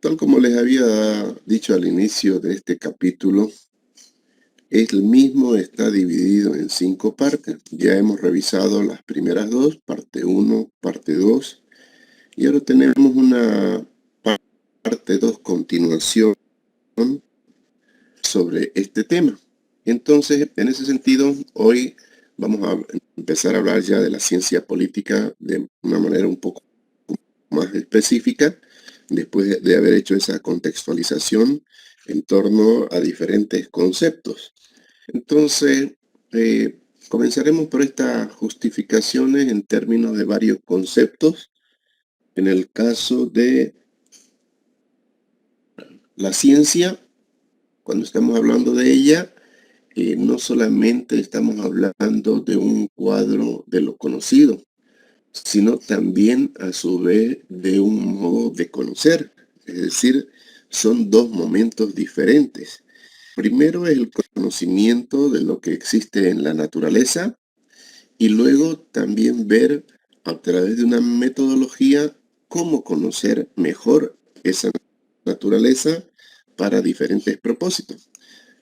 Tal como les había dicho al inicio de este capítulo, el mismo está dividido en 5 partes. Ya hemos revisado las primeras 2, parte uno, parte 2, y ahora tenemos una parte 2, continuación sobre este tema. Entonces, en ese sentido, hoy vamos a empezar a hablar ya de la ciencia política de una manera un poco más específica, después de haber hecho esa contextualización en torno a diferentes conceptos. Entonces, comenzaremos por estas justificaciones en términos de varios conceptos. En el caso de la ciencia, cuando estamos hablando de ella, no solamente estamos hablando de un cuadro de lo conocido, sino también a su vez de un modo de conocer. Es decir, son dos momentos diferentes. Primero es el conocimiento de lo que existe en la naturaleza y luego también ver a través de una metodología cómo conocer mejor esa naturaleza para diferentes propósitos.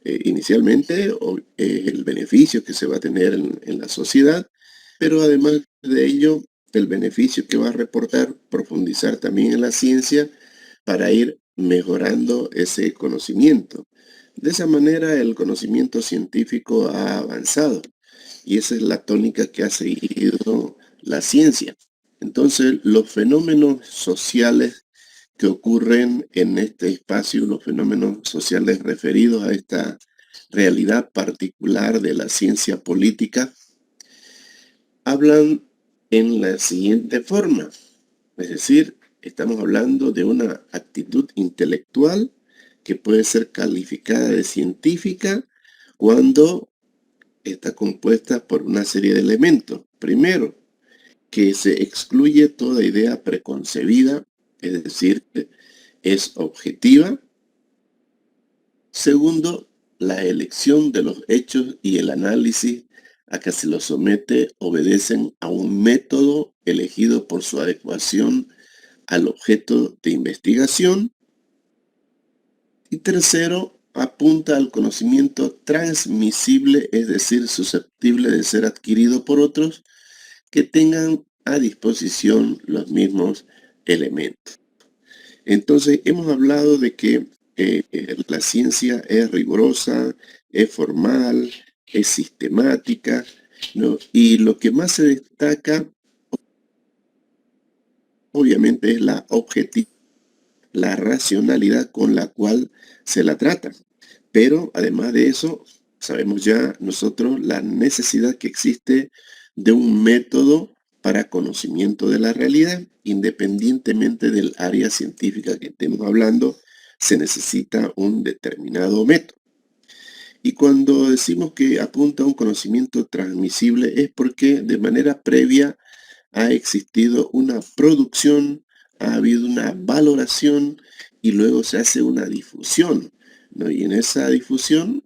Inicialmente el beneficio que se va a tener en la sociedad, pero además de ello, el beneficio que va a reportar, profundizar también en la ciencia para ir mejorando ese conocimiento. De esa manera el conocimiento científico ha avanzado y esa es la tónica que ha seguido la ciencia. Entonces, los fenómenos sociales que ocurren en este espacio, los fenómenos sociales referidos a esta realidad particular de la ciencia política, hablan en la siguiente forma. Es decir, estamos hablando de una actitud intelectual que puede ser calificada de científica cuando está compuesta por una serie de elementos. Primero, que se excluye toda idea preconcebida, es decir, es objetiva. Segundo, la elección de los hechos y el análisis a que se los somete obedecen a un método elegido por su adecuación al objeto de investigación. Y tercero, apunta al conocimiento transmisible, es decir, susceptible de ser adquirido por otros que tengan a disposición los mismos elementos. Entonces, hemos hablado de que la ciencia es rigurosa, es formal, es sistemática, ¿no? Y lo que más se destaca, obviamente, es la objetividad, la racionalidad con la cual se la trata. Pero además de eso, sabemos ya nosotros la necesidad que existe de un método para conocimiento de la realidad, independientemente del área científica que estemos hablando, se necesita un determinado método. Y cuando decimos que apunta a un conocimiento transmisible es porque de manera previa ha existido una producción, ha habido una valoración y luego se hace una difusión, ¿no? Y en esa difusión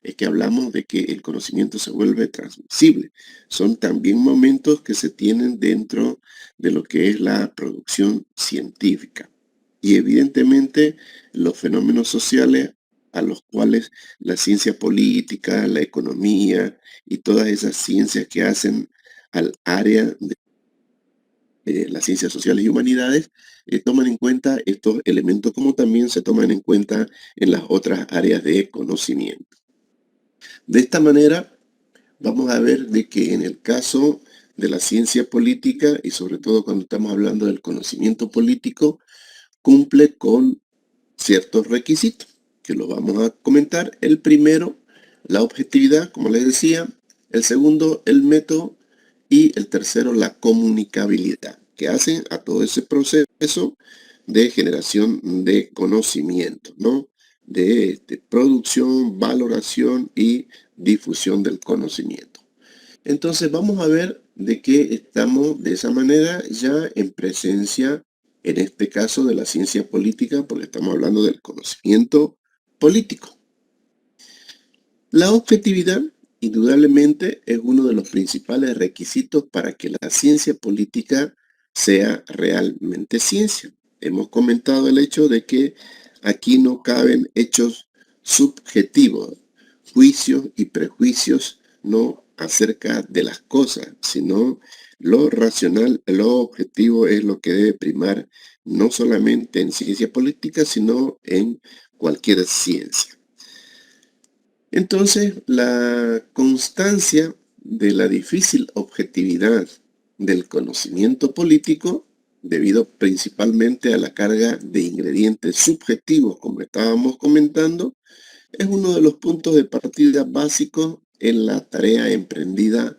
es que hablamos de que el conocimiento se vuelve transmisible. Son también momentos que se tienen dentro de lo que es la producción científica. Y evidentemente los fenómenos sociales a los cuales la ciencia política, la economía y todas esas ciencias que hacen al área de las ciencias sociales y humanidades, toman en cuenta estos elementos como también se toman en cuenta en las otras áreas de conocimiento. De esta manera, vamos a ver de que en el caso de la ciencia política y sobre todo cuando estamos hablando del conocimiento político, cumple con ciertos requisitos que los vamos a comentar. El primero, la objetividad, como les decía. El segundo, el método. Y el tercero, la comunicabilidad, que hacen a todo ese proceso de generación de conocimiento, ¿no? De producción, valoración y difusión del conocimiento. Entonces vamos a ver de qué estamos de esa manera ya en presencia, en este caso de la ciencia política, porque estamos hablando del conocimiento político. La objetividad, indudablemente, es uno de los principales requisitos para que la ciencia política sea realmente ciencia. hemos comentado el hecho de que aquí no caben hechos subjetivos, juicios y prejuicios no acerca de las cosas, sino lo racional, lo objetivo es lo que debe primar no solamente en ciencia política, sino en cualquier ciencia. Entonces, la constancia de la difícil objetividad del conocimiento político, debido principalmente a la carga de ingredientes subjetivos, como estábamos comentando, es uno de los puntos de partida básicos en la tarea emprendida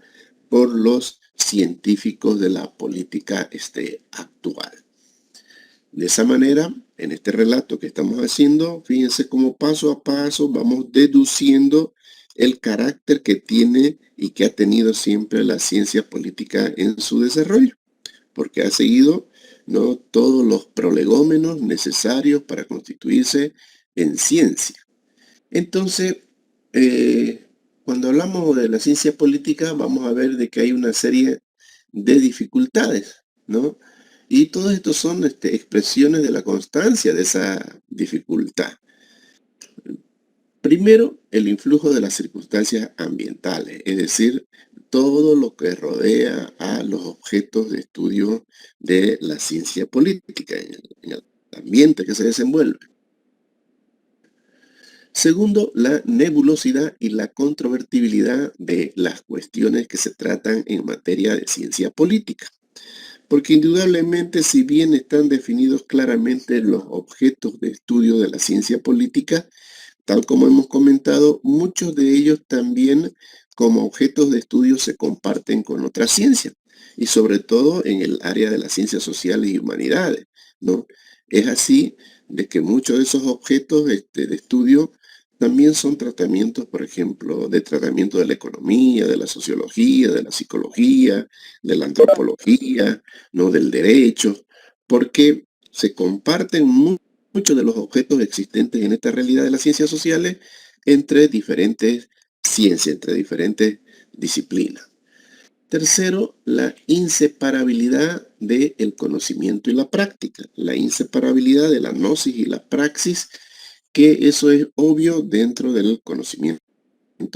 por los científicos de la política actual. De esa manera, en este relato que estamos haciendo, fíjense cómo paso a paso vamos deduciendo el carácter que tiene y que ha tenido siempre la ciencia política en su desarrollo, porque ha seguido, ¿no?, todos los prolegómenos necesarios para constituirse en ciencia. Entonces, cuando hablamos de la ciencia política, vamos a ver de que hay una serie de dificultades, ¿no? Y todos estos son expresiones de la constancia de esa dificultad. Primero, el influjo de las circunstancias ambientales, es decir, todo lo que rodea a los objetos de estudio de la ciencia política, en el ambiente que se desenvuelve. Segundo, la nebulosidad y la controvertibilidad de las cuestiones que se tratan en materia de ciencia política. Porque indudablemente, si bien están definidos claramente los objetos de estudio de la ciencia política, tal como hemos comentado, muchos de ellos también como objetos de estudio se comparten con otras ciencias, y sobre todo en el área de las ciencias sociales y humanidades, ¿no? Es así de que muchos de esos objetos de estudio también son tratamientos, por ejemplo, de tratamiento de la economía, de la sociología, de la psicología, de la antropología, ¿no?, del derecho, porque se comparten muchos de los objetos existentes en esta realidad de las ciencias sociales entre diferentes ciencias, entre diferentes disciplinas. Tercero, la inseparabilidad del conocimiento y la práctica, la inseparabilidad de la gnosis y la praxis, que eso es obvio dentro del conocimiento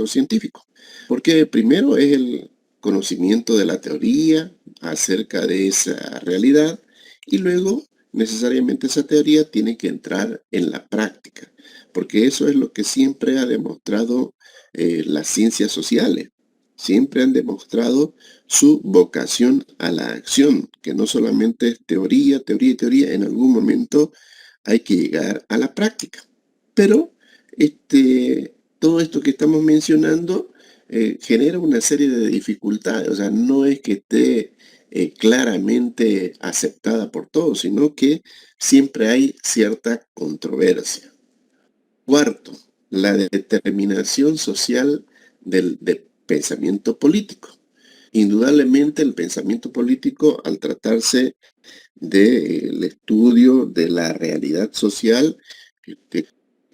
científico, porque primero es el conocimiento de la teoría acerca de esa realidad y luego necesariamente esa teoría tiene que entrar en la práctica, porque eso es lo que siempre ha demostrado las ciencias sociales. Siempre han demostrado su vocación a la acción, que no solamente es teoría, teoría y teoría, en algún momento hay que llegar a la práctica. Pero todo esto que estamos mencionando genera una serie de dificultades, o sea, no es que esté claramente aceptada por todos, sino que siempre hay cierta controversia. Cuarto, la determinación social del pensamiento político. Indudablemente el pensamiento político, al tratarse del estudio de la realidad social,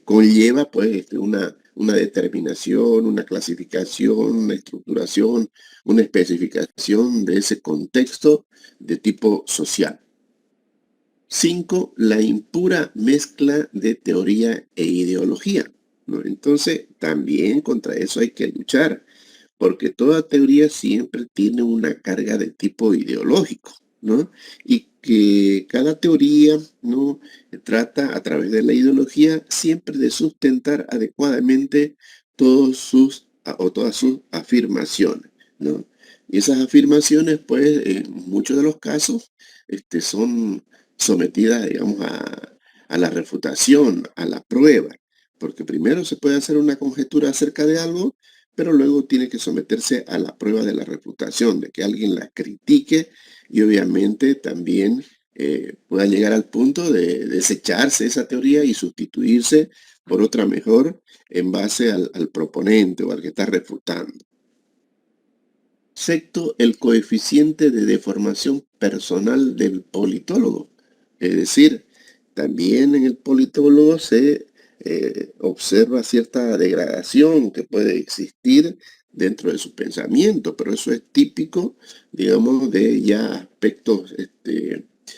conlleva pues una determinación, una clasificación, una estructuración, una especificación de ese contexto de tipo social. 5, la impura mezcla de teoría e ideología, ¿no? Entonces, también contra eso hay que luchar, porque toda teoría siempre tiene una carga de tipo ideológico, ¿no? Y que cada teoría, ¿no?, trata a través de la ideología siempre de sustentar adecuadamente todas sus afirmaciones, ¿no? Y esas afirmaciones, pues, en muchos de los casos, son sometidas, digamos, a la refutación, a la prueba, porque primero se puede hacer una conjetura acerca de algo, pero luego tiene que someterse a la prueba de la refutación, de que alguien la critique y obviamente también pueda llegar al punto de desecharse esa teoría y sustituirse por otra mejor en base al proponente o al que está refutando. Sexto, el coeficiente de deformación personal del politólogo. Es decir, también en el politólogo se observa cierta degradación que puede existir dentro de su pensamiento, pero eso es típico, digamos, de ya aspectos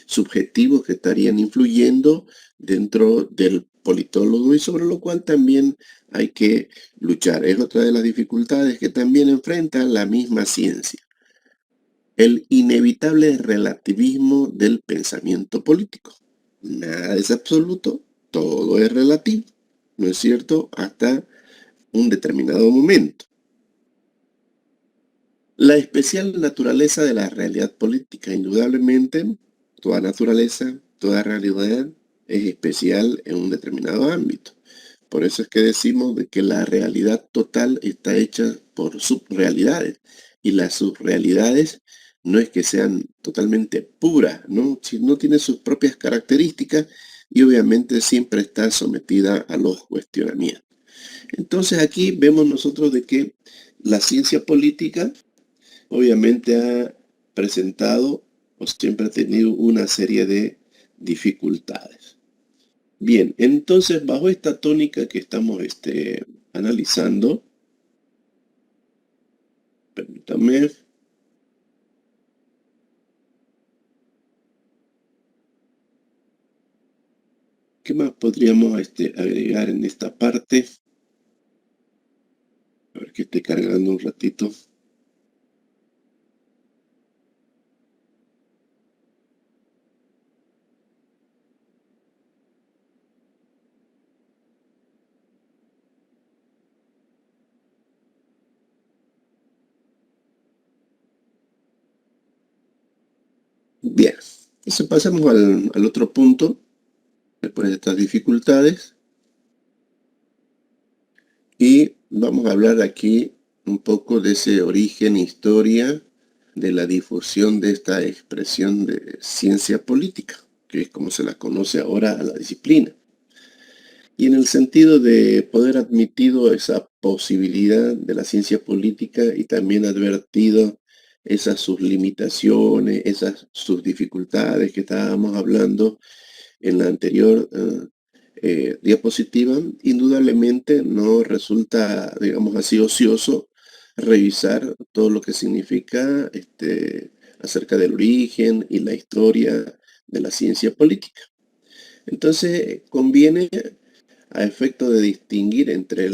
subjetivos que estarían influyendo dentro del politólogo y sobre lo cual también hay que luchar. Es otra de las dificultades que también enfrenta la misma ciencia. El inevitable relativismo del pensamiento político. Nada es absoluto, todo es relativo, ¿no es cierto? Hasta un determinado momento. La especial naturaleza de la realidad política, indudablemente, toda naturaleza, toda realidad es especial en un determinado ámbito. Por eso es que decimos de que la realidad total está hecha por subrealidades y las subrealidades no es que sean totalmente puras, ¿no? No tiene sus propias características y obviamente siempre está sometida a los cuestionamientos. Entonces aquí vemos nosotros de que la ciencia política obviamente ha presentado o siempre ha tenido una serie de dificultades. Bien, entonces bajo esta tónica que estamos analizando, permítame, ¿qué más podríamos agregar en esta parte? A ver que esté cargando un ratito. Bien, entonces pasamos al otro punto, después de estas dificultades, y vamos a hablar aquí un poco de ese origen, historia, de la difusión de esta expresión de ciencia política, que es como se la conoce ahora a la disciplina. Y en el sentido de poder admitido esa posibilidad de la ciencia política y también advertido esas sus limitaciones, esas sus dificultades que estábamos hablando en la anterior diapositiva, indudablemente no resulta, digamos así, ocioso revisar todo lo que significa acerca del origen y la historia de la ciencia política. Entonces, conviene a efecto de distinguir entre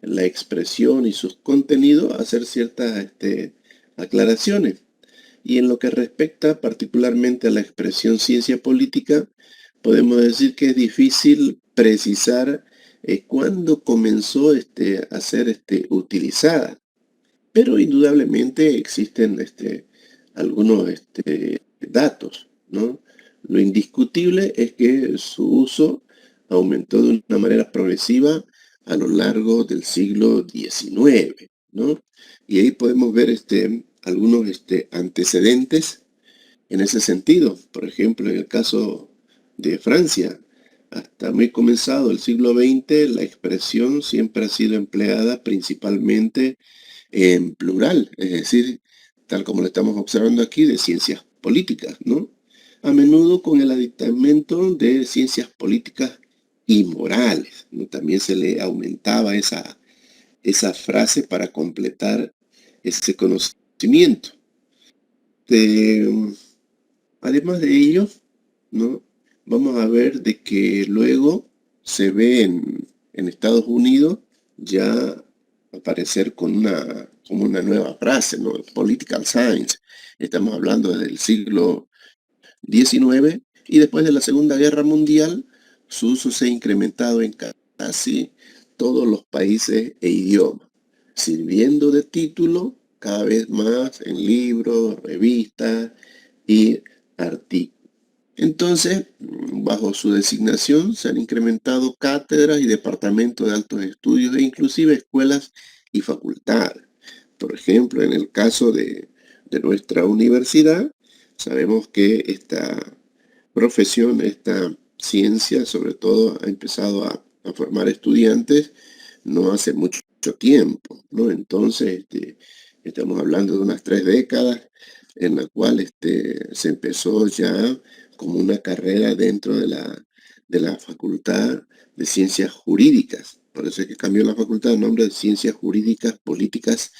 la expresión y sus contenidos, hacer ciertas aclaraciones. Y en lo que respecta particularmente a la expresión ciencia política, podemos decir que es difícil precisar cuándo comenzó a ser utilizada. Pero indudablemente existen algunos datos, ¿no? Lo indiscutible es que su uso aumentó de una manera progresiva a lo largo del siglo XIX, ¿no? Y ahí podemos ver algunos antecedentes en ese sentido. Por ejemplo, en el caso de Francia, hasta muy comenzado el siglo XX, la expresión siempre ha sido empleada principalmente en plural, es decir, tal como lo estamos observando aquí, de ciencias políticas, ¿no? A menudo con el aditamento de ciencias políticas y morales, ¿no? También se le aumentaba esa frase para completar ese conocimiento. De, Además de ello, ¿no? Vamos a ver de que luego se ve en Estados Unidos ya aparecer como una nueva frase, ¿no? Political Science. Estamos hablando del siglo XIX y después de la Segunda Guerra Mundial, su uso se ha incrementado en casi todos los países e idiomas, sirviendo de título cada vez más en libros, revistas y artículos. Entonces, bajo su designación se han incrementado cátedras y departamentos de altos estudios e inclusive escuelas y facultades. Por ejemplo, en el caso de nuestra universidad, sabemos que esta profesión, esta ciencia, sobre todo, ha empezado a formar estudiantes no hace mucho tiempo, ¿no? Entonces, estamos hablando de unas 3 décadas en la cual se empezó ya como una carrera dentro de la Facultad de Ciencias Jurídicas. Por eso es que cambió la facultad de nombre de Ciencias Jurídicas, Políticas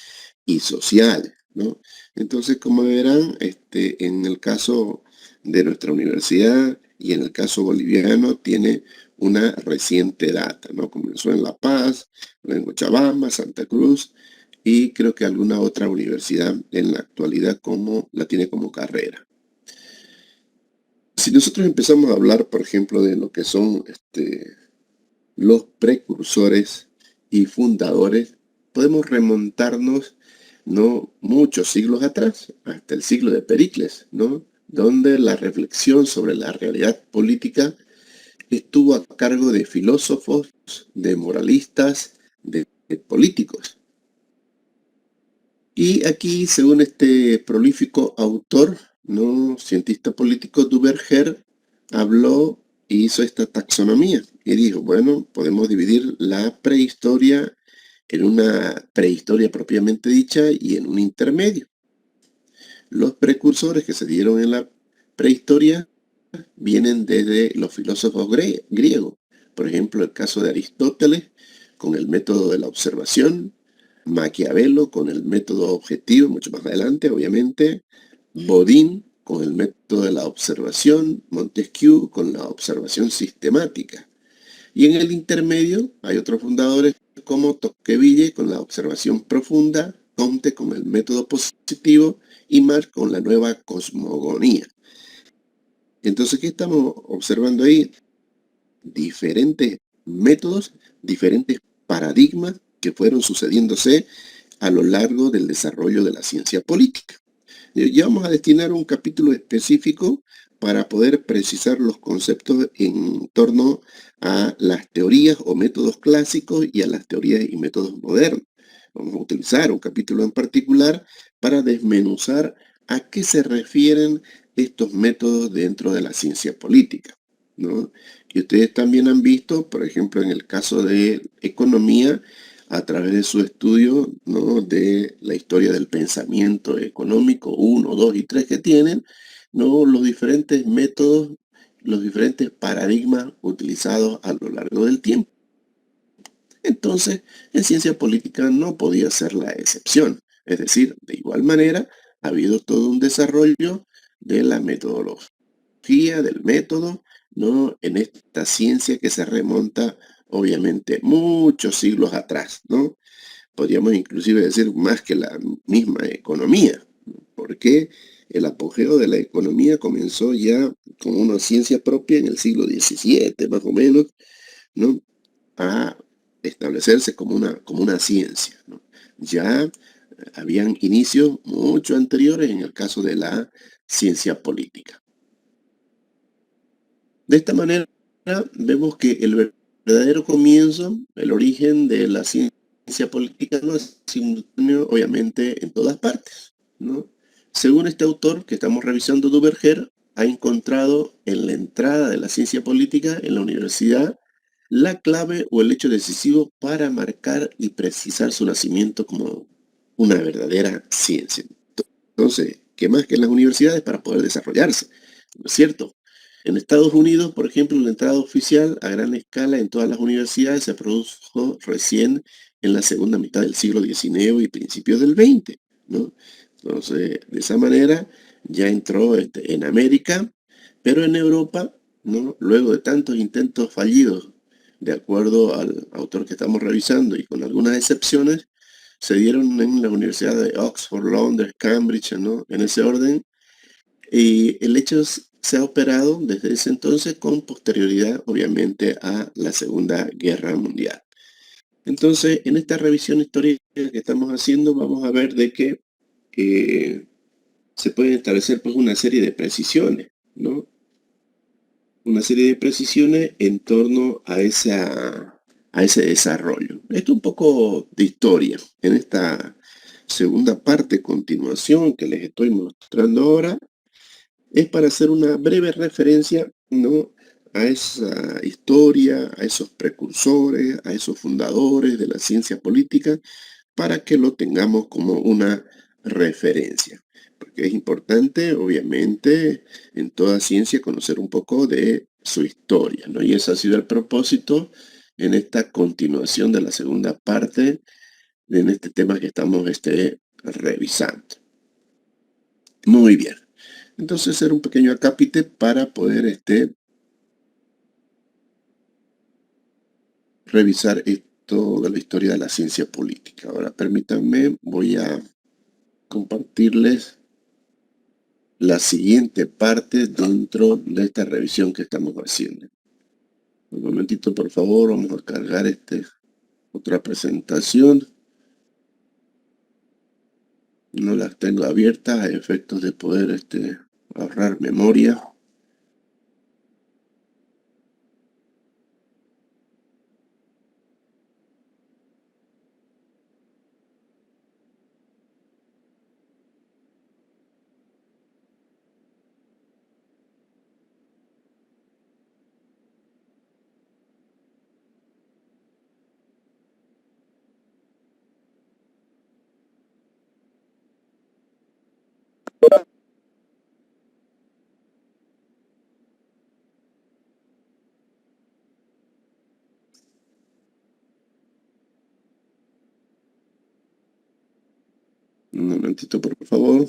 y Sociales, ¿no? Entonces, como verán, en el caso de nuestra universidad y en el caso boliviano tiene una reciente data, ¿no? Comenzó en La Paz, en Cochabamba, Santa Cruz y creo que alguna otra universidad en la actualidad la tiene como carrera. Si nosotros empezamos a hablar, por ejemplo, de lo que son los precursores y fundadores, podemos remontarnos no muchos siglos atrás, hasta el siglo de Pericles, ¿no? Donde la reflexión sobre la realidad política estuvo a cargo de filósofos, de moralistas, de políticos. Y aquí, según este prolífico autor, ¿no? Cientista político, Duverger, habló e hizo esta taxonomía y dijo, bueno, podemos dividir la prehistoria en una prehistoria propiamente dicha y en un intermedio. Los precursores que se dieron en la prehistoria vienen desde los filósofos griegos. Por ejemplo, el caso de Aristóteles con el método de la observación, Maquiavelo con el método objetivo, mucho más adelante, obviamente, Bodin con el método de la observación, Montesquieu con la observación sistemática. Y en el intermedio hay otros fundadores como Tocqueville con la observación profunda, Comte con el método positivo y Marx con la nueva cosmogonía. Entonces, ¿qué estamos observando ahí? Diferentes métodos, diferentes paradigmas que fueron sucediéndose a lo largo del desarrollo de la ciencia política. Ya vamos a destinar un capítulo específico para poder precisar los conceptos en torno a las teorías o métodos clásicos y a las teorías y métodos modernos. Vamos a utilizar un capítulo en particular para desmenuzar a qué se refieren estos métodos dentro de la ciencia política, ¿no? Y ustedes también han visto, por ejemplo, en el caso de economía, a través de su estudio, ¿no? De la historia del pensamiento económico 1, 2 y 3 que tienen, ¿no? Los diferentes métodos, los diferentes paradigmas utilizados a lo largo del tiempo. Entonces, en ciencia política no podía ser la excepción. Es decir, de igual manera, ha habido todo un desarrollo de la metodología, del método, ¿no? En esta ciencia que se remonta, obviamente, muchos siglos atrás, ¿no? Podríamos inclusive decir más que la misma economía, porque el apogeo de la economía comenzó ya como una ciencia propia en el siglo XVII, más o menos, ¿no? A establecerse como una ciencia, ¿no? Ya habían inicios mucho anteriores en el caso de la ciencia política. De esta manera vemos que el verdadero comienzo, el origen de la ciencia política no es simultáneo, obviamente, en todas partes, ¿no? Según este autor que estamos revisando, Duverger, ha encontrado en la entrada de la ciencia política en la universidad la clave o el hecho decisivo para marcar y precisar su nacimiento como una verdadera ciencia. Entonces, ¿qué más que en las universidades para poder desarrollarse? ¿No es cierto? En Estados Unidos, por ejemplo, la entrada oficial a gran escala en todas las universidades se produjo recién en la segunda mitad del siglo XIX y principios del XX, ¿no? Entonces, de esa manera ya entró en América, pero en Europa, ¿no? Luego de tantos intentos fallidos, de acuerdo al autor que estamos revisando y con algunas excepciones, se dieron en la Universidad de Oxford, Londres, Cambridge, ¿no? En ese orden, y el hecho se ha operado desde ese entonces con posterioridad, obviamente, a la Segunda Guerra Mundial. Entonces, en esta revisión histórica que estamos haciendo, vamos a ver de que se pueden establecer pues una serie de precisiones, ¿no? Una serie de precisiones en torno a ese desarrollo. Esto un poco de historia. En esta segunda parte, continuación, que les estoy mostrando ahora, es para hacer una breve referencia, ¿no? A esa historia, a esos precursores, a esos fundadores de la ciencia política, para que lo tengamos como una referencia. Porque es importante, obviamente, en toda ciencia conocer un poco de su historia, ¿no? Y ese ha sido el propósito en esta continuación de la segunda parte, en este tema que estamos revisando. Muy bien. Entonces hacer un pequeño acápite para poder revisar esto de la historia de la ciencia política. Ahora permítanme, voy a compartirles la siguiente parte dentro de esta revisión que estamos haciendo. Un momentito, por favor, vamos a cargar otra presentación. No las tengo abiertas a efectos de poder ahorrar memoria. Un momentito, por favor.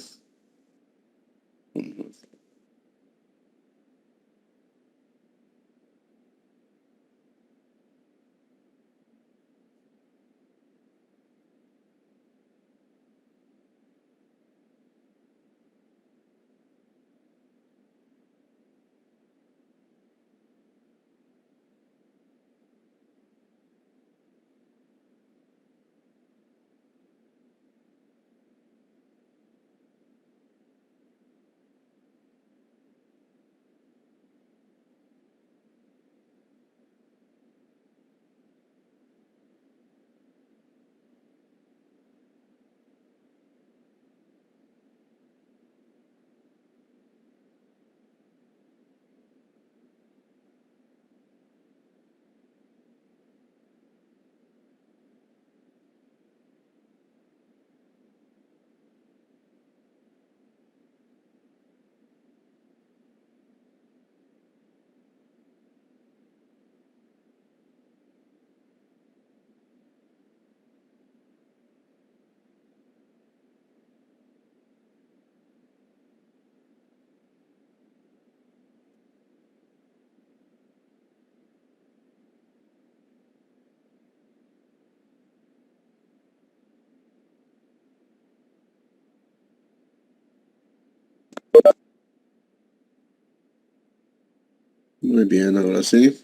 Muy bien, ahora sí.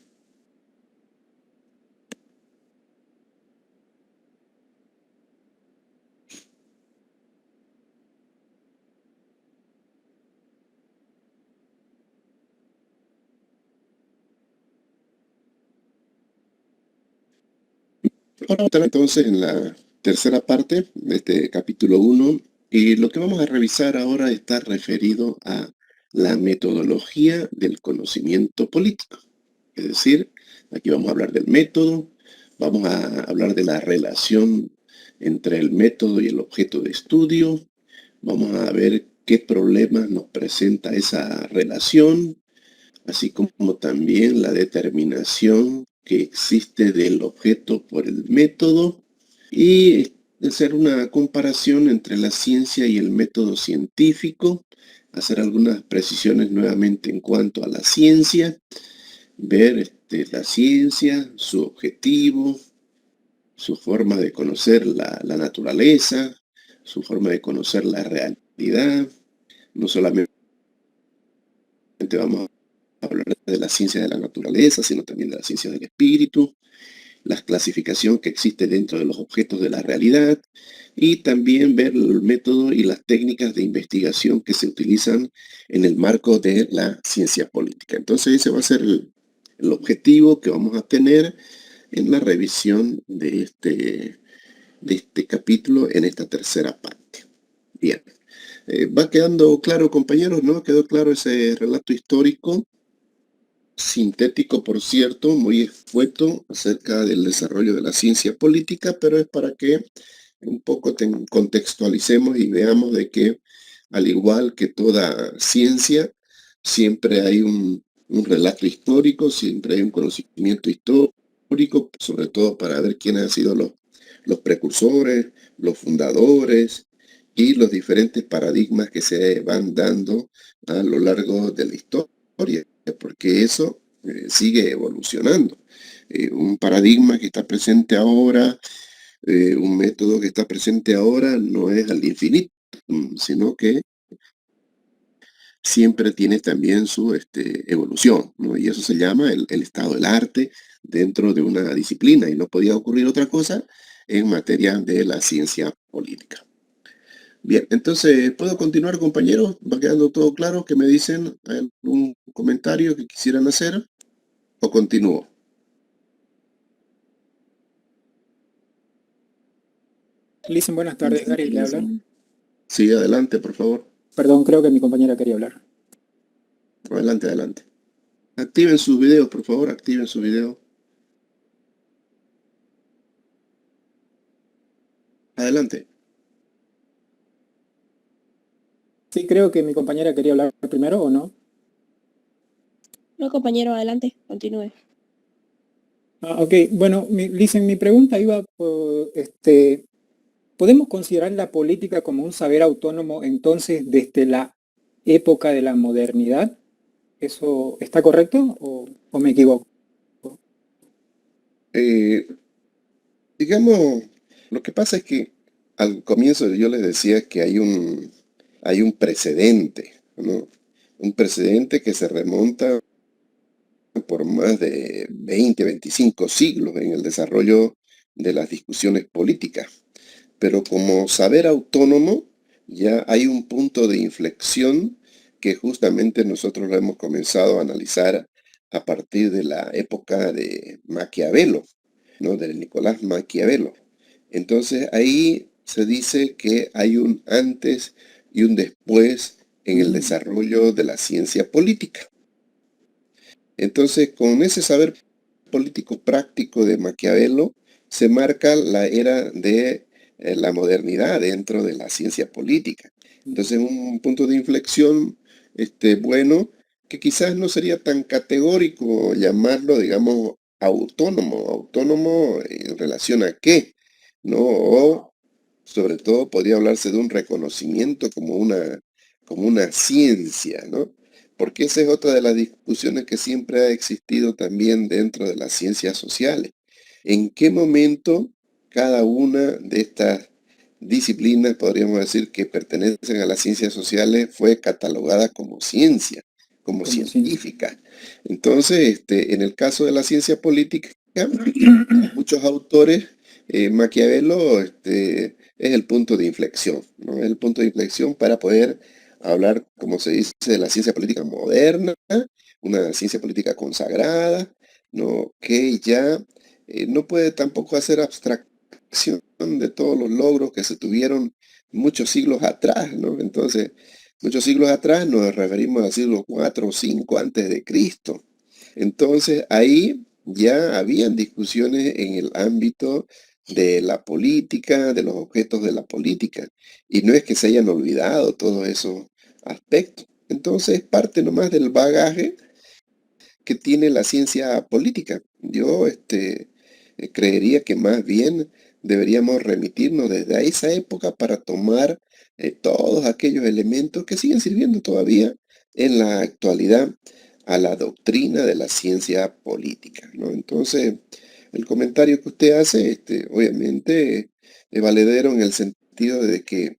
Ahora vamos a estar entonces en la tercera parte de este capítulo 1 y lo que vamos a revisar ahora está referido a la metodología del conocimiento político. Es decir, aquí vamos a hablar del método, vamos a hablar de la relación entre el método y el objeto de estudio, vamos a ver qué problemas nos presenta esa relación, así como también la determinación que existe del objeto por el método y hacer una comparación entre la ciencia y el método científico, hacer algunas precisiones nuevamente en cuanto a la ciencia, ver la ciencia, su objetivo, su forma de conocer la naturaleza, su forma de conocer la realidad. No solamente vamos a hablar de la ciencia de la naturaleza, sino también de la ciencia del espíritu, la clasificación que existe dentro de los objetos de la realidad y también ver el método y las técnicas de investigación que se utilizan en el marco de la ciencia política. Entonces ese va a ser el objetivo que vamos a tener en la revisión de este capítulo en esta tercera parte. Bien, va quedando claro, compañeros, ¿no? Quedó claro ese relato histórico sintético, por cierto, muy escueto acerca del desarrollo de la ciencia política, pero es para que un poco contextualicemos y veamos de que, al igual que toda ciencia, siempre hay un relato histórico, siempre hay un conocimiento histórico, sobre todo para ver quiénes han sido los precursores, los fundadores, y los diferentes paradigmas que se van dando a lo largo de la historia, porque eso sigue evolucionando. Un paradigma que está presente ahora, un método que está presente ahora no es al infinito, sino que siempre tiene también su evolución, ¿no? Y eso se llama el estado del arte dentro de una disciplina, y no podía ocurrir otra cosa en materia de la ciencia política. Bien, entonces, ¿puedo continuar, compañeros? ¿Va quedando todo claro? ¿Que me dicen? ¿Hay algún comentario que quisieran hacer? ¿O continúo? Listen, buenas tardes, Gary, le habla. Sí, adelante, por favor. Perdón, creo que mi compañera quería hablar. Adelante, adelante. Activen sus videos, por favor, activen su video. Adelante. Sí, creo que mi compañera quería hablar primero, ¿o no? No, compañero, adelante, continúe. Ok, bueno, Listen, mi pregunta iba por, ¿podemos considerar la política como un saber autónomo entonces desde la época de la modernidad? ¿Eso está correcto o me equivoco? Eh, digamos, lo que pasa es que al comienzo yo les decía que hay un precedente, ¿no? Un precedente que se remonta por más de 20, 25 siglos en el desarrollo de las discusiones políticas. Pero como saber autónomo, ya hay un punto de inflexión que justamente nosotros lo hemos comenzado a analizar a partir de la época de Maquiavelo, ¿no? De Nicolás Maquiavelo. Entonces ahí se dice que hay un antes y un después en el desarrollo de la ciencia política. Entonces, con ese saber político práctico de Maquiavelo, se marca la era de la modernidad dentro de la ciencia política. Entonces, un punto de inflexión bueno, que quizás no sería tan categórico llamarlo, digamos, autónomo. ¿Autónomo en relación a qué? ¿No? O sobre todo podría hablarse de un reconocimiento como una ciencia, ¿no? Porque esa es otra de las discusiones que siempre ha existido también dentro de las ciencias sociales. ¿En qué momento cada una de estas disciplinas, podríamos decir, que pertenecen a las ciencias sociales, fue catalogada como ciencia, como Como ciencia. científica? Entonces, en el caso de la ciencia política, muchos autores, Maquiavelo es el punto de inflexión, ¿no? Es el punto de inflexión para poder hablar, como se dice, de la ciencia política moderna, una ciencia política consagrada, ¿no? Que ya no puede tampoco hacer abstracción de todos los logros que se tuvieron muchos siglos atrás, ¿no? Entonces, muchos siglos atrás nos referimos al siglo 4 o 5 antes de Cristo. Entonces, ahí ya habían discusiones en el ámbito de la política, de los objetos de la política. Y no es que se hayan olvidado todos esos aspectos. Entonces, parte nomás del bagaje que tiene la ciencia política. Yo creería que más bien deberíamos remitirnos desde a esa época para tomar todos aquellos elementos que siguen sirviendo todavía en la actualidad a la doctrina de la ciencia política, ¿no? Entonces, el comentario que usted hace, obviamente, es valedero en el sentido de que,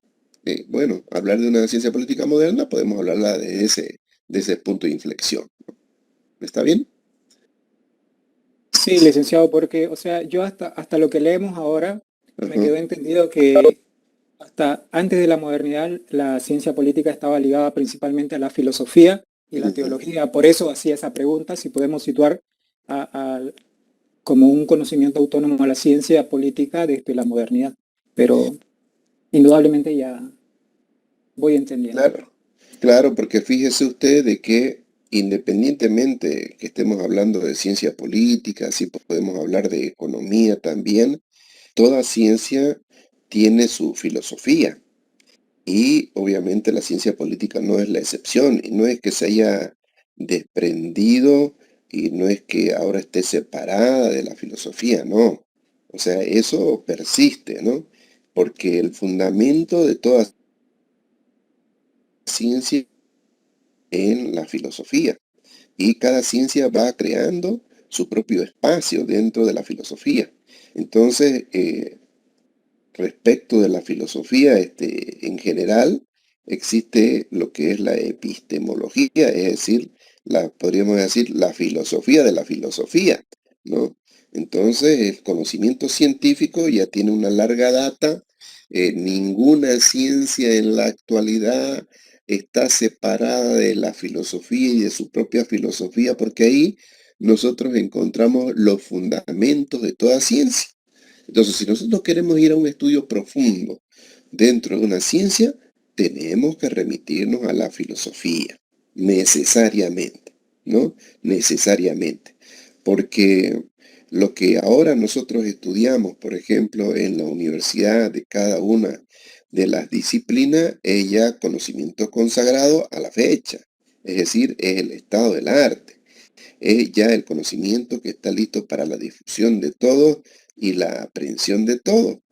bueno, hablar de una ciencia política moderna, podemos hablarla de ese punto de inflexión. ¿Está bien? Sí, licenciado, porque, o sea, yo hasta lo que leemos ahora me Ajá. quedó entendido que hasta antes de la modernidad la ciencia política estaba ligada principalmente a la filosofía y la Ujú. teología. Por eso hacía esa pregunta, si podemos situar a- a- como un conocimiento autónomo a la ciencia política desde la modernidad. Pero indudablemente ya voy entendiendo. Claro, claro, porque fíjese usted de que independientemente que estemos hablando de ciencia política, si podemos hablar de economía también, toda ciencia tiene su filosofía. Y obviamente la ciencia política no es la excepción, y no es que se haya desprendido y no es que ahora esté separada de la filosofía, no. O sea, eso persiste, ¿no? Porque el fundamento de toda ciencia en la filosofía. Y cada ciencia va creando su propio espacio dentro de la filosofía. Entonces, respecto de la filosofía, en general, existe lo que es la epistemología, es decir, podríamos decir, la filosofía de la filosofía, ¿no? Entonces, el conocimiento científico ya tiene una larga data. Ninguna ciencia en la actualidad está separada de la filosofía y de su propia filosofía, porque ahí nosotros encontramos los fundamentos de toda ciencia. Entonces, si nosotros queremos ir a un estudio profundo dentro de una ciencia, tenemos que remitirnos a la filosofía, necesariamente, ¿no? Necesariamente. Porque lo que ahora nosotros estudiamos, por ejemplo, en la universidad de cada una de las disciplinas, es ya conocimiento consagrado a la fecha. Es decir, es el estado del arte. Es ya el conocimiento que está listo para la difusión de todo y la aprehensión de todo.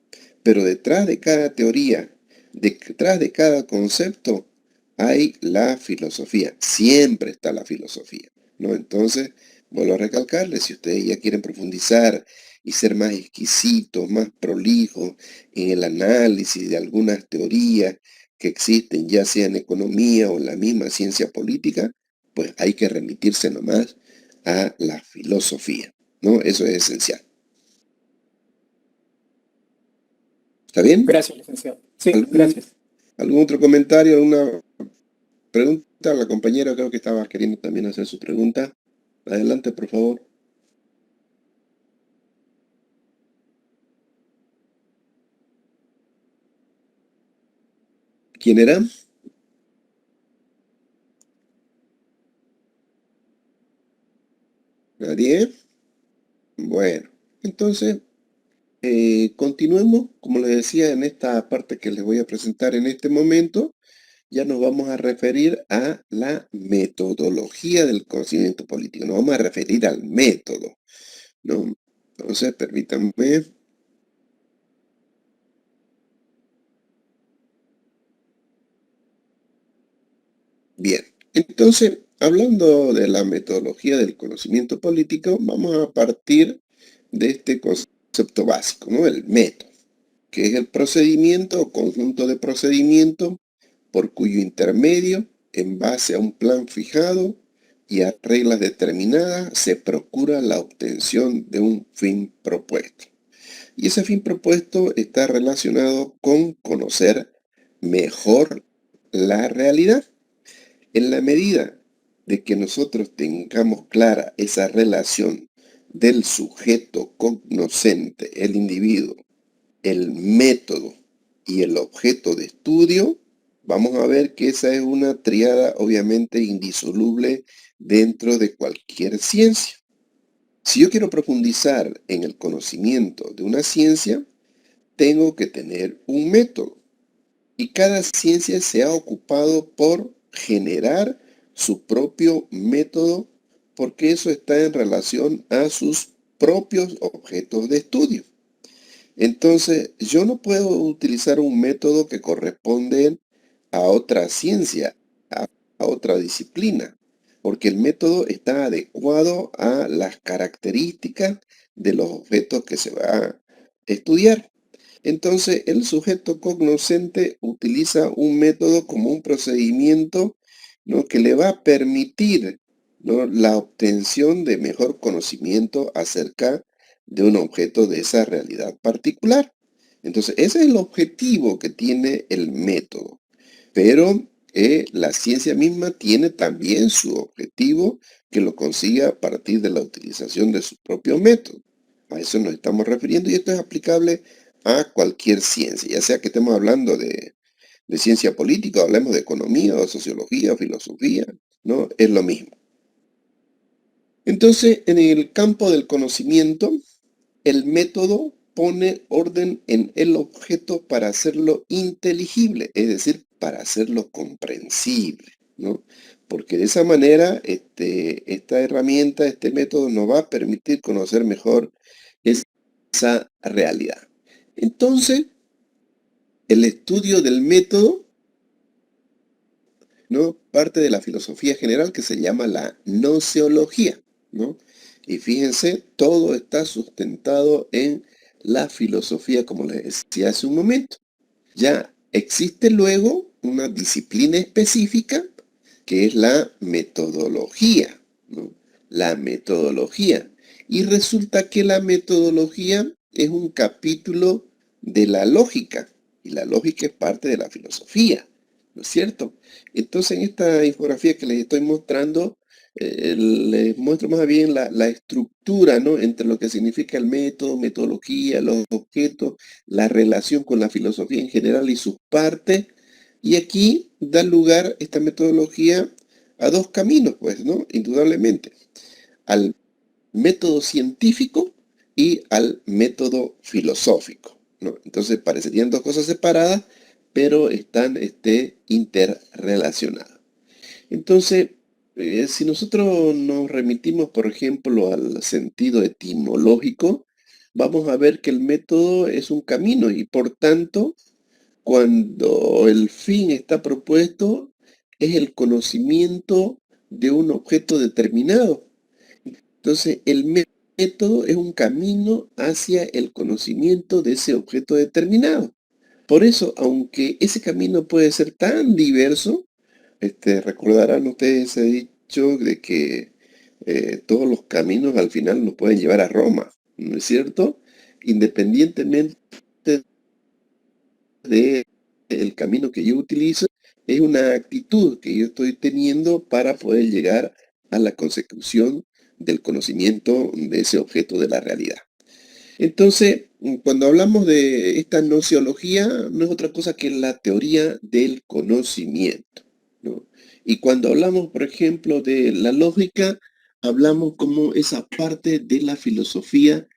Pero detrás de cada teoría, detrás de cada concepto, hay la filosofía. Siempre está la filosofía, ¿no? Entonces, vuelvo a recalcarles, si ustedes ya quieren profundizar y ser más exquisitos, más prolijos en el análisis de algunas teorías que existen, ya sea en economía o en la misma ciencia política, pues hay que remitirse nomás a la filosofía, ¿no? Eso es esencial. ¿Está bien? Gracias, licenciado. Sí, gracias. ¿Algún otro comentario, alguna pregunta? La compañera creo que estaba queriendo también hacer su pregunta. Adelante, por favor. ¿Quién era? ¿Nadie? Bueno, entonces continuemos. Como les decía, en esta parte que les voy a presentar en este momento, ya nos vamos a referir a la metodología del conocimiento político. Nos vamos a referir al método, ¿no? Entonces, permítanme. Bien, entonces, hablando de la metodología del conocimiento político, vamos a partir de este concepto básico, ¿no? El método, que es el procedimiento o conjunto de procedimientos por cuyo intermedio, en base a un plan fijado y a reglas determinadas, se procura la obtención de un fin propuesto. Y ese fin propuesto está relacionado con conocer mejor la realidad. En la medida de que nosotros tengamos clara esa relación del sujeto cognoscente, el individuo, el método y el objeto de estudio, vamos a ver que esa es una tríada obviamente indisoluble dentro de cualquier ciencia. Si yo quiero profundizar en el conocimiento de una ciencia, tengo que tener un método. Y cada ciencia se ha ocupado por generar su propio método porque eso está en relación a sus propios objetos de estudio. Entonces, yo no puedo utilizar un método que corresponde a otra ciencia, a otra disciplina, porque el método está adecuado a las características de los objetos que se va a estudiar. Entonces, el sujeto cognoscente utiliza un método como un procedimiento, ¿no?, que le va a permitir, ¿no?, la obtención de mejor conocimiento acerca de un objeto de esa realidad particular. Entonces, ese es el objetivo que tiene el método. Pero la ciencia misma tiene también su objetivo que lo consigue a partir de la utilización de su propio método. A eso nos estamos refiriendo y esto es aplicable a cualquier ciencia, ya sea que estemos hablando de ciencia política, o hablemos de economía, o sociología, o filosofía, ¿no? Es lo mismo. Entonces, en el campo del conocimiento, el método pone orden en el objeto para hacerlo inteligible, es decir, para hacerlo comprensible, ¿no? Porque de esa manera, esta herramienta, este método nos va a permitir conocer mejor esa realidad. Entonces, el estudio del método ¿no? Parte de la filosofía general que se llama la gnoseología, ¿no? Y fíjense, todo está sustentado en la filosofía, como les decía hace un momento. Ya existe luego una disciplina específica que es la metodología, ¿no? La metodología. Y resulta que la metodología es un capítulo de la lógica, y la lógica es parte de la filosofía, ¿no es cierto? Entonces, en esta infografía que les estoy mostrando, les muestro más bien la estructura, ¿no? Entre lo que significa el método, metodología, los objetos, la relación con la filosofía en general y sus partes. Y aquí da lugar esta metodología a dos caminos, pues, ¿no? Indudablemente, al método científico y al método filosófico, ¿no? Entonces parecerían dos cosas separadas, pero están interrelacionadas. Entonces, si nosotros nos remitimos, por ejemplo, al sentido etimológico, vamos a ver que el método es un camino y por tanto, cuando el fin está propuesto, es el conocimiento de un objeto determinado. Entonces, el método es un camino hacia el conocimiento de ese objeto determinado. Por eso, aunque ese camino puede ser tan diverso, recordarán ustedes ese dicho de que todos los caminos al final nos pueden llevar a Roma, ¿no es cierto? Independientemente del camino que yo utilizo, es una actitud que yo estoy teniendo para poder llegar a la consecución del conocimiento de ese objeto de la realidad. Entonces, cuando hablamos de esta gnoseología, no es otra cosa que la teoría del conocimiento, ¿no? Y cuando hablamos, por ejemplo, de la lógica, hablamos como esa parte de la filosofía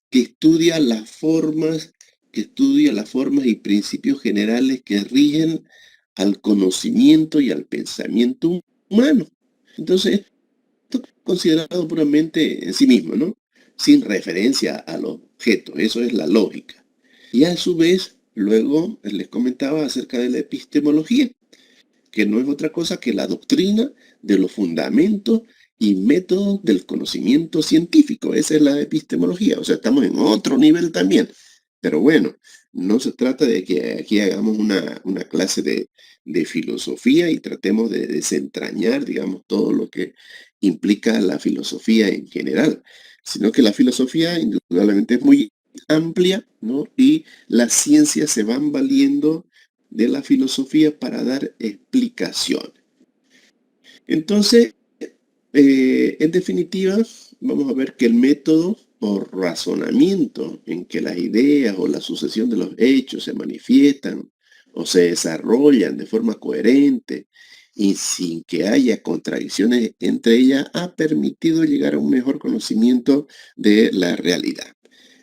que estudia las formas y principios generales que rigen al conocimiento y al pensamiento humano. Entonces, esto es considerado puramente en sí mismo, ¿no? Sin referencia al objeto. Eso es la lógica. Y a su vez, luego les comentaba acerca de la epistemología, que no es otra cosa que la doctrina de los fundamentos y métodos del conocimiento científico. Esa es la epistemología. O sea, estamos en otro nivel también. Pero bueno, no se trata de que aquí hagamos una clase de filosofía y tratemos de desentrañar, digamos, todo lo que implica la filosofía en general, sino que la filosofía indudablemente es muy amplia, ¿no? Y las ciencias se van valiendo de la filosofía para dar explicación. Entonces, en definitiva, vamos a ver que el método o razonamiento en que las ideas o la sucesión de los hechos se manifiestan o se desarrollan de forma coherente y sin que haya contradicciones entre ellas, ha permitido llegar a un mejor conocimiento de la realidad.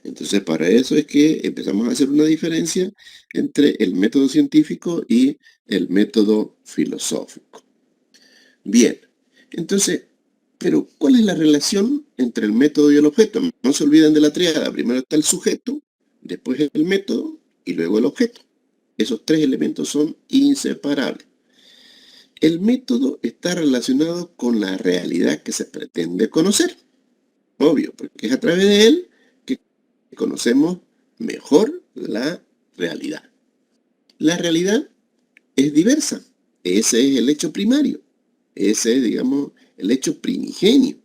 Entonces, para eso es que empezamos a hacer una diferencia entre el método científico y el método filosófico. Bien, entonces, pero ¿cuál es la relación entre el método y el objeto? No se olviden de la triada. Primero está el sujeto, después el método y luego el objeto. Esos tres elementos son inseparables. El método está relacionado con la realidad que se pretende conocer. Obvio, porque es a través de él que conocemos mejor la realidad. La realidad es diversa. Ese es el hecho primario. Ese es, digamos, el hecho primigenio.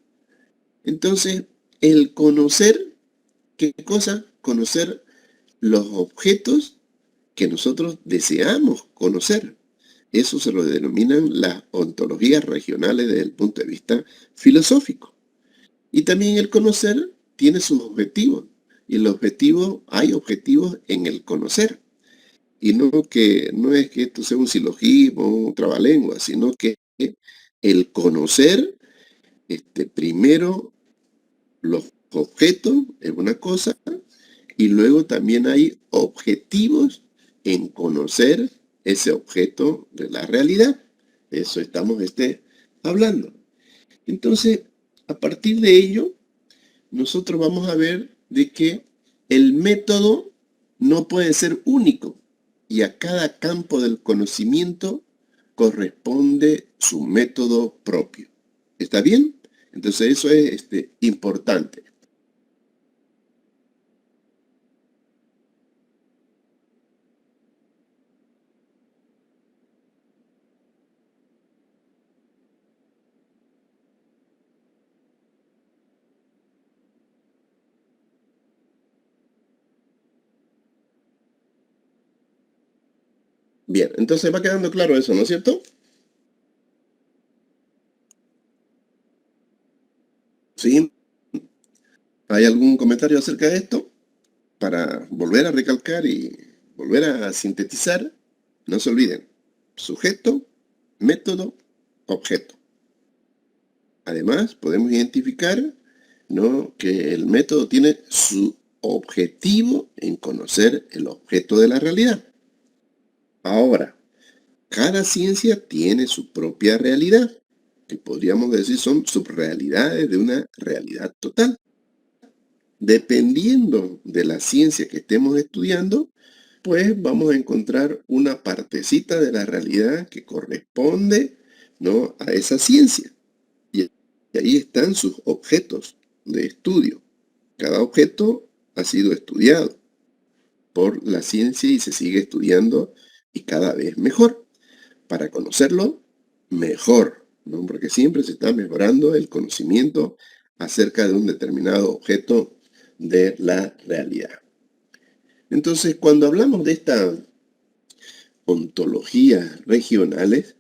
Entonces, el conocer, ¿qué cosa? Conocer los objetos que nosotros deseamos conocer. Eso se lo denominan las ontologías regionales desde el punto de vista filosófico. Y también el conocer tiene sus objetivos. Y hay objetivos en el conocer. Y no es que esto sea un silogismo, un trabalengua, sino que el conocer, primero los objetos es una cosa, y luego también hay objetivos en conocer ese objeto de la realidad. Eso estamos hablando. Entonces, a partir de ello, nosotros vamos a ver de que el método no puede ser único y a cada campo del conocimiento corresponde su método propio. ¿Está bien? Entonces eso es importante. Bien, entonces va quedando claro eso, ¿no es cierto? ¿Sí? ¿Hay algún comentario acerca de esto? Para volver a recalcar y volver a sintetizar, no se olviden, sujeto, método, objeto. Además, podemos identificar, ¿no?, que el método tiene su objetivo en conocer el objeto de la realidad. Ahora, cada ciencia tiene su propia realidad, que podríamos decir son subrealidades de una realidad total. Dependiendo de la ciencia que estemos estudiando, pues vamos a encontrar una partecita de la realidad que corresponde, ¿no?, a esa ciencia. Y ahí están sus objetos de estudio. Cada objeto ha sido estudiado por la ciencia y se sigue estudiando y cada vez mejor. Para conocerlo mejor, ¿no?, porque siempre se está mejorando el conocimiento acerca de un determinado objeto de la realidad. Entonces, cuando hablamos de estas ontologías regionales,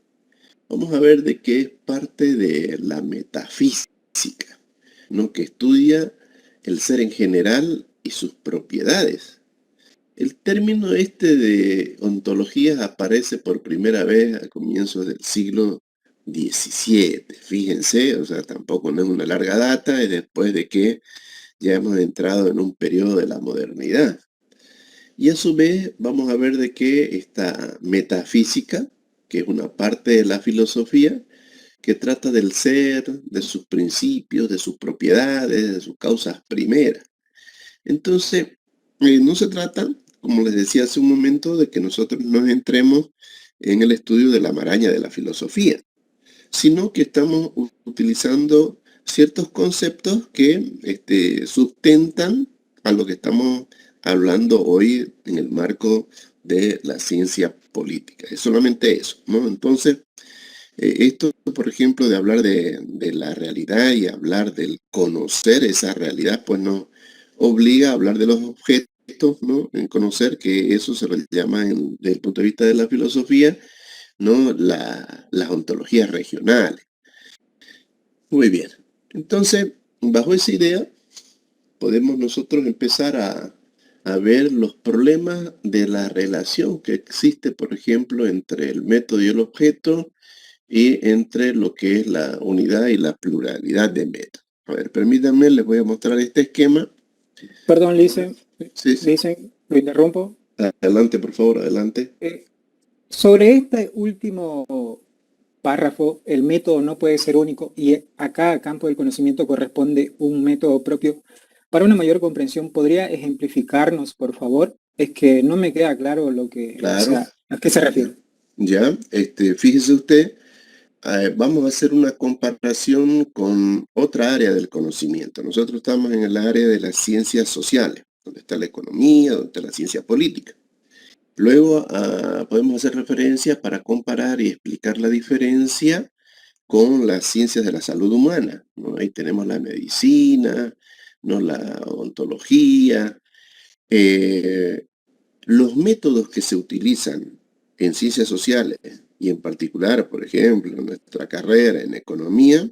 vamos a ver de qué es parte de la metafísica, ¿no?, que estudia el ser en general y sus propiedades. El término de ontologías aparece por primera vez a comienzos del siglo XVII. Fíjense, o sea, tampoco no es una larga data, es después de que ya hemos entrado en un periodo de la modernidad. Y a su vez vamos a ver de que esta metafísica, que es una parte de la filosofía, que trata del ser, de sus principios, de sus propiedades, de sus causas primeras. Entonces, no se trata, como les decía hace un momento, de que nosotros nos entremos en el estudio de la maraña de la filosofía, sino que estamos utilizando ciertos conceptos que sustentan a lo que estamos hablando hoy en el marco de la ciencia política. Es solamente eso, ¿no? Entonces, esto, por ejemplo, de hablar de la realidad y hablar del conocer esa realidad, pues nos obliga a hablar de los objetos, ¿no?, en conocer, que eso se le llama, desde el punto de vista de la filosofía, ¿no?, las ontologías regionales. Muy bien. Entonces, bajo esa idea, podemos nosotros empezar a ver los problemas de la relación que existe, por ejemplo, entre el método y el objeto, y entre lo que es la unidad y la pluralidad de métodos. A ver, permítanme, les voy a mostrar este esquema. Perdón, Lisen, Sí, sí. Lisen, lo interrumpo. Adelante, por favor, adelante. Sobre este último párrafo, el método no puede ser único y acá a campo del conocimiento corresponde un método propio. Para una mayor comprensión, ¿podría ejemplificarnos, por favor? Es que no me queda claro lo que, Claro. o sea, ¿a qué se refiere? Ya, fíjese usted, vamos a hacer una comparación con otra área del conocimiento. Nosotros estamos en el área de las ciencias sociales, donde está la economía, donde está la ciencia política. Luego podemos hacer referencias para comparar y explicar la diferencia con las ciencias de la salud humana, ¿no? Ahí tenemos la medicina, ¿no?, la odontología. Los métodos que se utilizan en ciencias sociales y en particular, por ejemplo, en nuestra carrera en economía,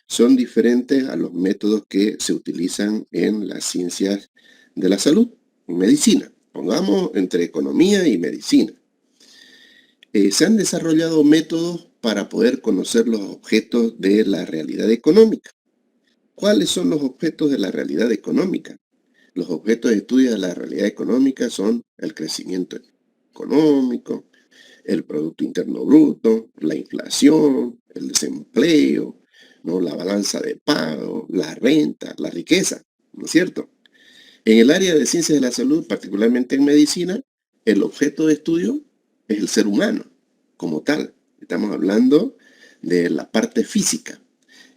son diferentes a los métodos que se utilizan en las ciencias de la salud, en medicina. Pongamos entre economía y medicina. Se han desarrollado métodos para poder conocer los objetos de la realidad económica. ¿Cuáles son los objetos de la realidad económica? Los objetos de estudio de la realidad económica son el crecimiento económico, el Producto Interno Bruto, la inflación, el desempleo, ¿no?, la balanza de pago, la renta, la riqueza, ¿no es cierto? En el área de ciencias de la salud, particularmente en medicina, el objeto de estudio es el ser humano como tal, Estamos hablando de la parte física.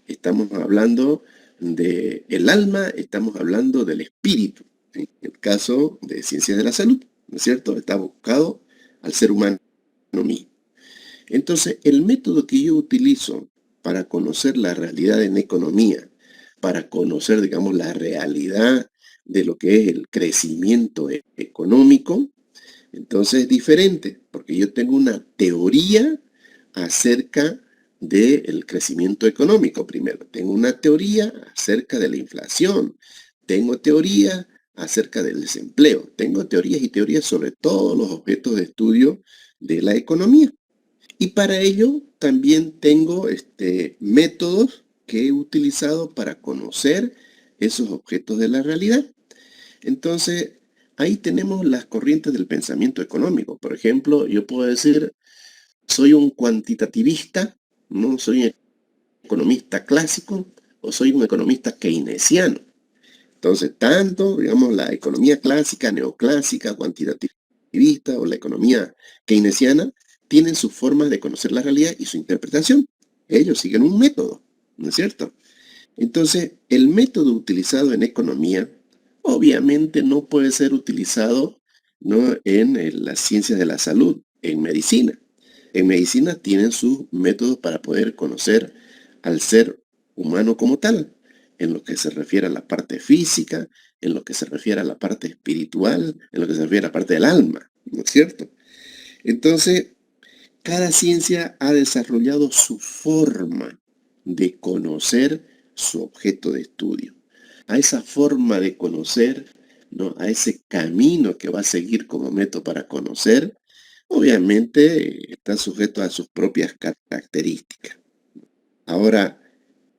Estamos hablando del alma, estamos hablando del espíritu. En el caso de ciencias de la salud, ¿no es cierto? Está buscado al ser humano mismo. Entonces, el método que yo utilizo para conocer la realidad en economía, para conocer, digamos, la realidad de lo que es el crecimiento económico, entonces es diferente, porque yo tengo una teoría acerca del crecimiento económico primero. Tengo una teoría acerca de la inflación. Tengo teoría acerca del desempleo. Tengo teorías y teorías sobre todos los objetos de estudio de la economía. Y para ello también tengo métodos que he utilizado para conocer esos objetos de la realidad. Entonces, ahí tenemos las corrientes del pensamiento económico. Por ejemplo, yo puedo decir, soy un cuantitativista, no soy un economista clásico o soy un economista keynesiano. Entonces, tanto, digamos, la economía clásica, neoclásica, cuantitativista o la economía keynesiana tienen sus formas de conocer la realidad y su interpretación. Ellos siguen un método, ¿no es cierto? Entonces, el método utilizado en economía obviamente no puede ser utilizado, ¿no?, en las ciencias de la salud, en medicina. En medicina tienen sus métodos para poder conocer al ser humano como tal, en lo que se refiere a la parte física, en lo que se refiere a la parte espiritual, en lo que se refiere a la parte del alma, ¿no es cierto? Entonces, cada ciencia ha desarrollado su forma de conocer su objeto de estudio. A esa forma de conocer, ¿no?, a ese camino que va a seguir como método para conocer, obviamente está sujeto a sus propias características. Ahora,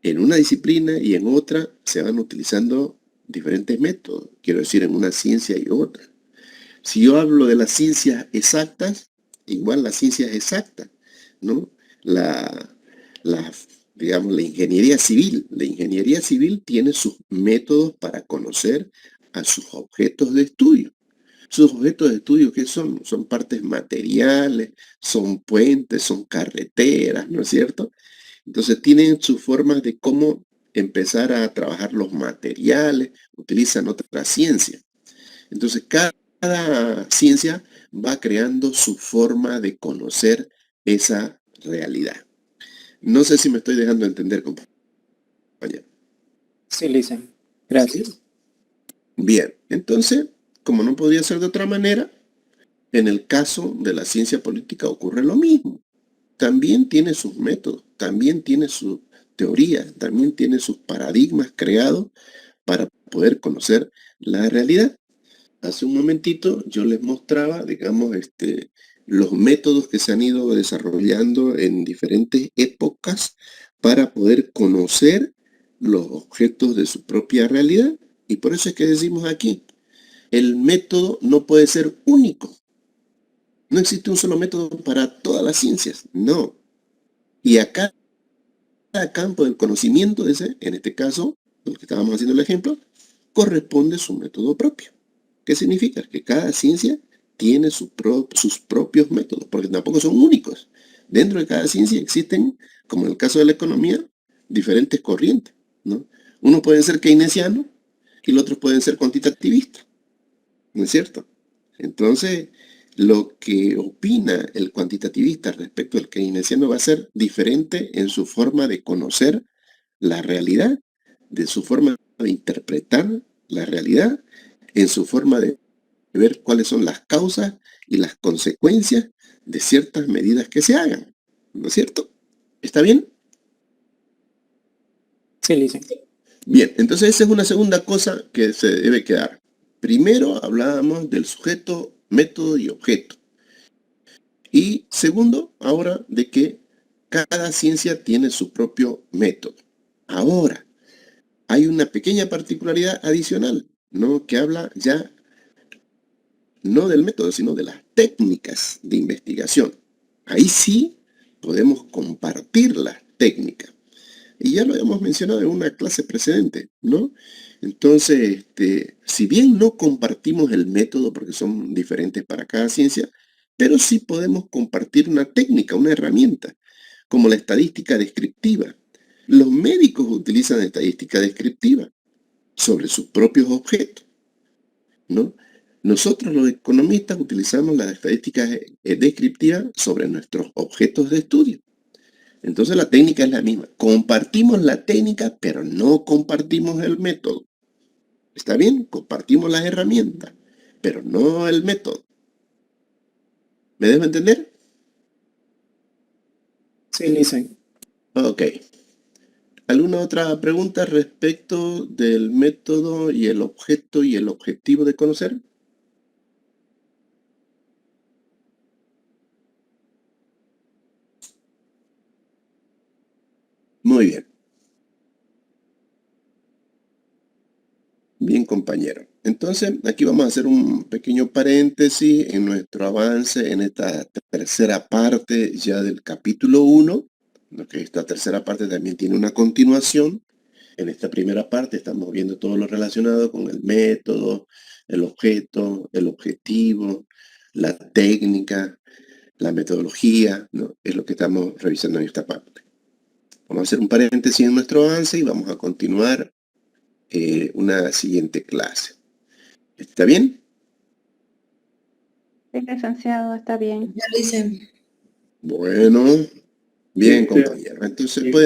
en una disciplina y en otra se van utilizando diferentes métodos, quiero decir, en una ciencia y otra. Si yo hablo de las ciencias exactas, igual las ciencias exactas, ¿no? La, digamos, la ingeniería civil. La ingeniería civil tiene sus métodos para conocer a sus objetos de estudio. Sus objetos de estudio, ¿qué son? Son partes materiales, son puentes, son carreteras, ¿no es cierto? Entonces tienen sus formas de cómo empezar a trabajar los materiales, utilizan otra ciencia. Entonces cada ciencia va creando su forma de conocer esa realidad. No sé si me estoy dejando entender, compañero. Sí, Lisen. Gracias. Bien, entonces, como no podía ser de otra manera, en el caso de la ciencia política ocurre lo mismo. También tiene sus métodos, también tiene su teoría, también tiene sus paradigmas creados para poder conocer la realidad. Hace un momentito yo les mostraba, digamos, los métodos que se han ido desarrollando en diferentes épocas para poder conocer los objetos de su propia realidad. Y por eso es que decimos aquí, el método no puede ser único. No existe un solo método para todas las ciencias, no. Y a cada campo del conocimiento, en este caso, el que estábamos haciendo el ejemplo, corresponde su método propio. ¿Qué significa? Que cada ciencia tiene sus propios métodos, porque tampoco son únicos. Dentro de cada ciencia existen, como en el caso de la economía, diferentes corrientes, ¿no? Unos pueden ser keynesianos y los otros pueden ser cuantitativistas, ¿no es cierto? Entonces, lo que opina el cuantitativista respecto al keynesiano va a ser diferente en su forma de conocer la realidad, de su forma de interpretar la realidad, en su forma de ver cuáles son las causas y las consecuencias de ciertas medidas que se hagan, ¿no es cierto? ¿Está bien? Sí, Lisen. Bien, entonces esa es una segunda cosa que se debe quedar. Primero hablábamos del sujeto, método y objeto. Y segundo, ahora de que cada ciencia tiene su propio método. Ahora, hay una pequeña particularidad adicional, ¿no?, que habla ya no del método, sino de las técnicas de investigación. Ahí sí podemos compartir las técnicas. Y ya lo habíamos mencionado en una clase precedente, ¿no? Entonces, si bien no compartimos el método porque son diferentes para cada ciencia, pero sí podemos compartir una técnica, una herramienta, como la estadística descriptiva. Los médicos utilizan estadística descriptiva sobre sus propios objetos, ¿no? Nosotros los economistas utilizamos las estadísticas descriptivas sobre nuestros objetos de estudio. Entonces la técnica es la misma. Compartimos la técnica, pero no compartimos el método. ¿Está bien? Compartimos las herramientas, pero no el método. ¿Me dejo entender? Sí, Listen. Ok. ¿Alguna otra pregunta respecto del método y el objeto y el objetivo de conocer? Muy bien. Bien, compañero. Entonces, aquí vamos a hacer un pequeño paréntesis en nuestro avance en esta tercera parte ya del capítulo 1. Que esta tercera parte también tiene una continuación. En esta primera parte estamos viendo todo lo relacionado con el método, el objeto, el objetivo, la técnica, la metodología, ¿no? Es lo que estamos revisando en esta parte. Vamos a hacer un paréntesis en nuestro avance y vamos a continuar una siguiente clase. ¿Está bien? Sí, licenciado, está bien. Ya lo hice. Bueno, bien, Sí, compañero. Entonces sí. puede